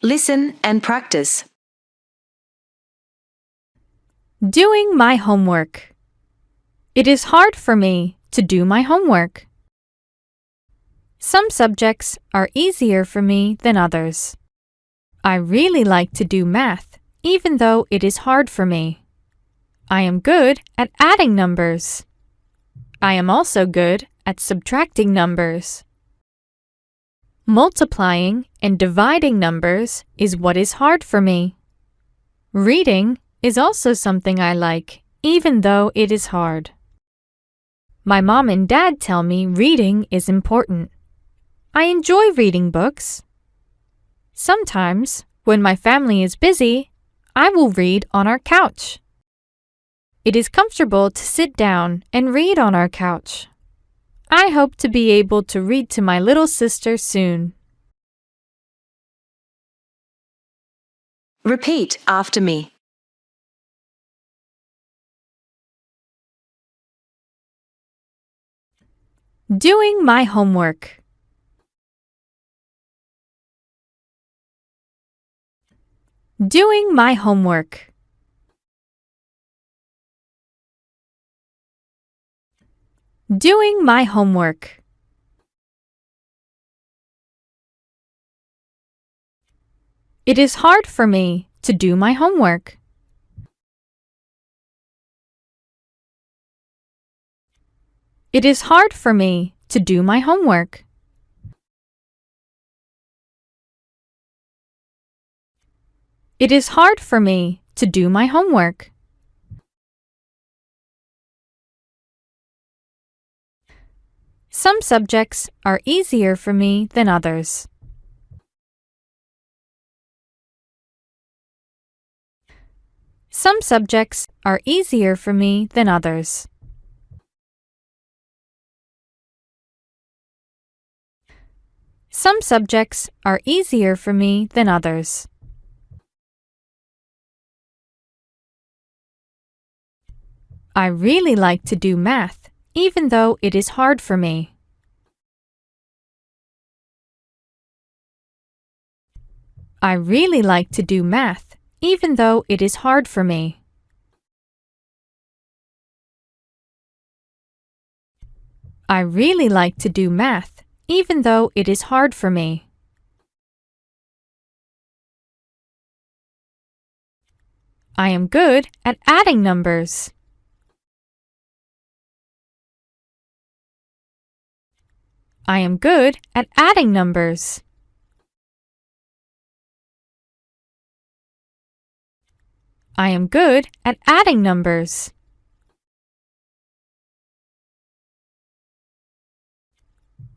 Listen and practice. Doing my homework. It is hard for me to do my homework. Some subjects are easier for me than others. I really like to do math, even though it is hard for me. I am good at adding numbers. I am also good at subtracting numbers. Multiplying and dividing numbers is what is hard for me. Reading is also something I like, even though it is hard. My mom and dad tell me reading is important. I enjoy reading books. Sometimes, when my family is busy, I will read on our couch. It is comfortable to sit down and read on our couch. I hope to be able to read to my little sister soon. Repeat after me. Doing my homework. Doing my homework. Doing my homework. It is hard for me to do my homework. It is hard for me to do my homework. It is hard for me to do my homework. Some subjects are easier for me than others. Some subjects are easier for me than others. Some subjects are easier for me than others. I really like to do math, even though it is hard for me. I really like to do math, even though it is hard for me. I really like to do math, even though it is hard for me. I am good at adding numbers. I am good at adding numbers. I am good at adding numbers.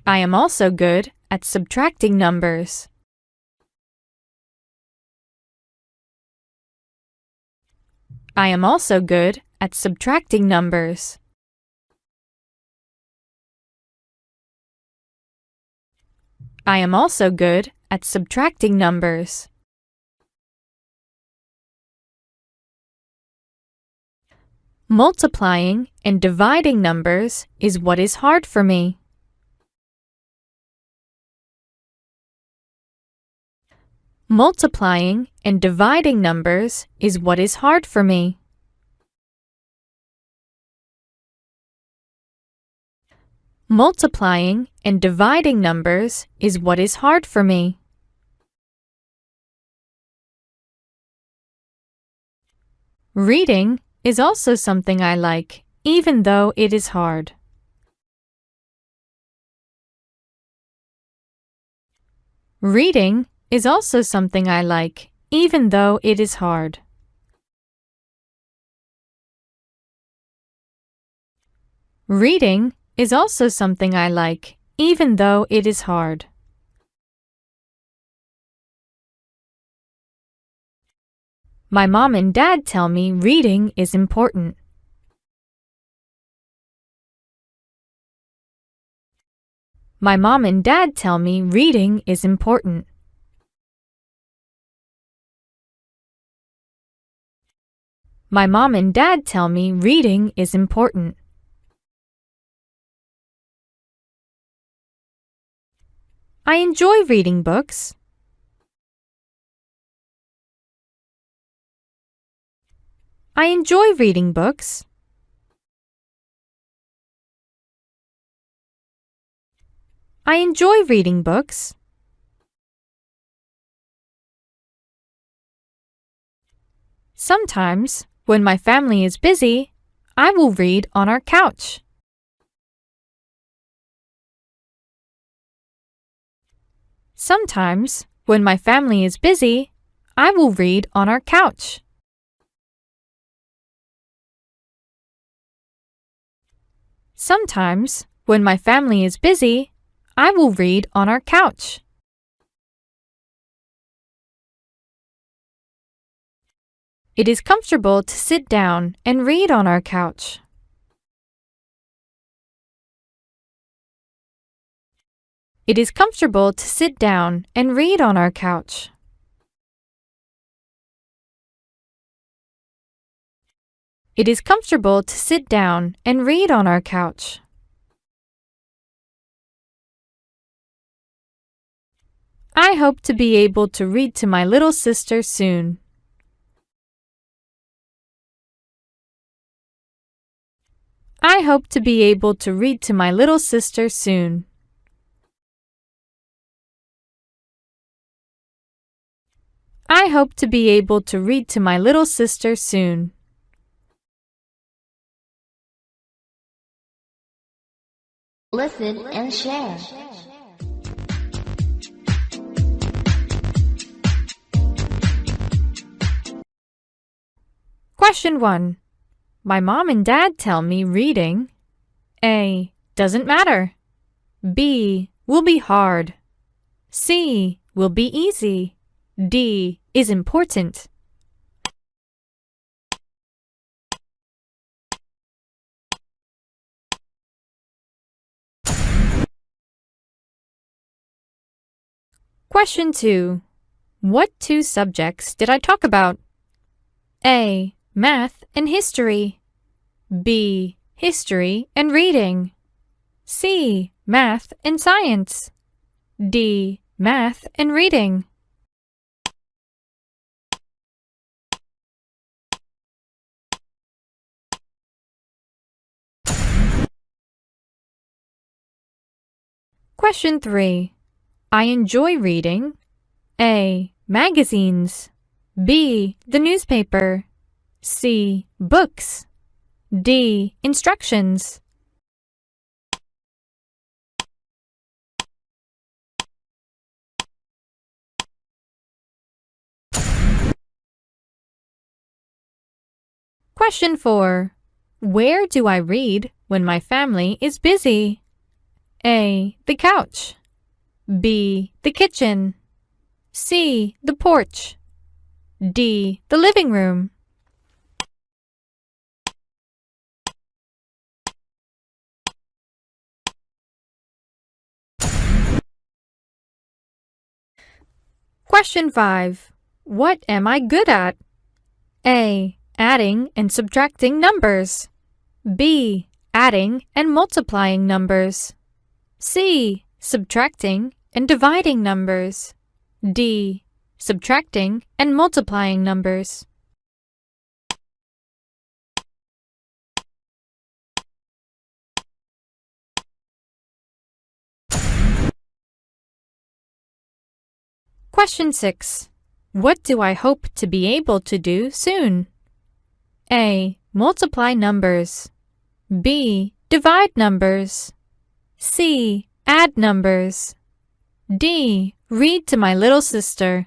I am also good at subtracting numbers. I am also good at subtracting numbers. I am also good at subtracting numbers. Multiplying and dividing numbers is what is hard for me. Multiplying and dividing numbers is what is hard for me. Multiplying and dividing numbers is what is hard for me. Reading is also something I like, even though it is hard. Reading is also something I like, even though it is hard. Reading is also something I like, even though it is hard. My mom and dad tell me reading is important. My mom and dad tell me reading is important. My mom and dad tell me reading is important. I enjoy reading books. I enjoy reading books. I enjoy reading books. Sometimes, when my family is busy, I will read on our couch. Sometimes, when my family is busy, I will read on our couch. Sometimes, when my family is busy, I will read on our couch. It is comfortable to sit down and read on our couch. It is comfortable to sit down and read on our couch. It is comfortable to sit down and read on our couch. I hope to be able to read to my little sister soon. I hope to be able to read to my little sister soon. I hope to be able to read to my little sister soon. Listen and share. Question 1. My mom and dad tell me reading A. Doesn't matter. B. Will be hard. C. Will be easy. D. Is important. Question 2. What two subjects did I talk about? A. Math and history. B. History and reading. C. Math and science. D. Math and reading. Question 3. I enjoy reading A. Magazines. B. The newspaper. C. Books. D. Instructions. Question 4. Where do I read when my family is busy? A. The couch. B. The kitchen. C. The porch. D. The living room. Question 5. What am I good at? A. Adding and subtracting numbers. B. Adding and multiplying numbers. C. Subtracting and dividing numbers. D. Subtracting and multiplying numbers. Question 6. What do I hope to be able to do soon? A. Multiply numbers. B. Divide numbers. C. Add numbers. D. Read to my little sister.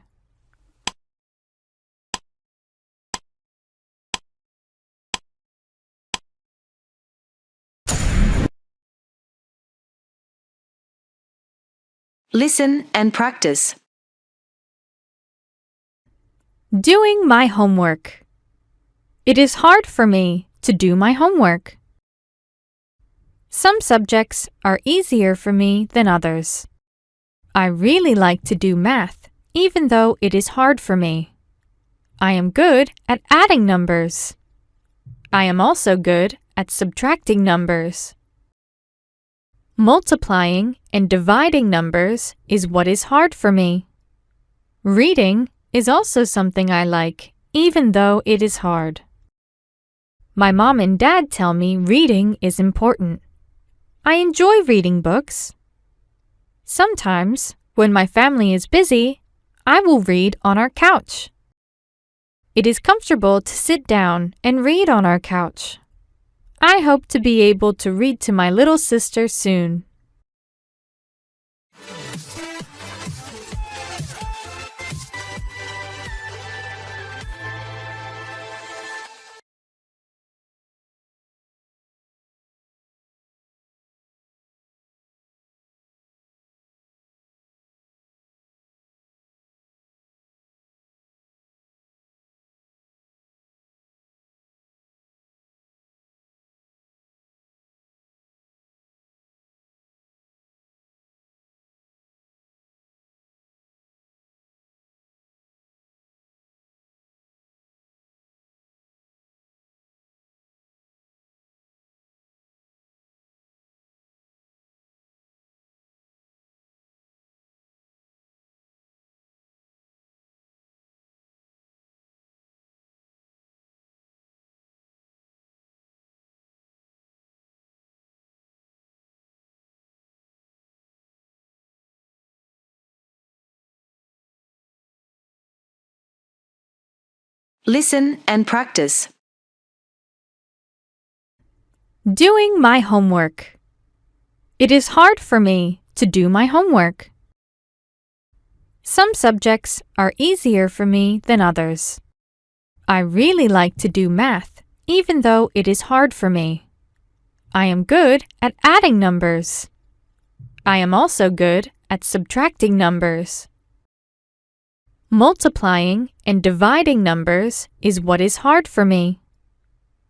Listen and practice. Doing my homework. It is hard for me to do my homework. Some subjects are easier for me than others. I really like to do math, even though it is hard for me. I am good at adding numbers. I am also good at subtracting numbers. Multiplying and dividing numbers is what is hard for me. Reading is also something I like, even though it is hard. My mom and dad tell me reading is important. I enjoy reading books. Sometimes, when my family is busy, I will read on our couch. It is comfortable to sit down and read on our couch. I hope to be able to read to my little sister soon. Listen and practice. Doing my homework. It is hard for me to do my homework. Some subjects are easier for me than others. I really like to do math, even though it is hard for me. I am good at adding numbers. I am also good at subtracting numbers. Multiplying and dividing numbers is what is hard for me.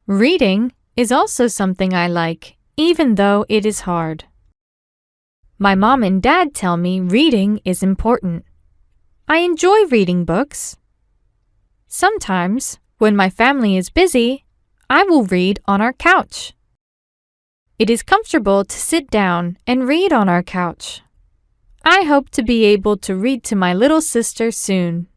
Reading is also something I like, even though it is hard. My mom and dad tell me reading is important. I enjoy reading books. Sometimes, when my family is busy, I will read on our couch. It is comfortable to sit down and read on our couch. I hope to be able to read to my little sister soon.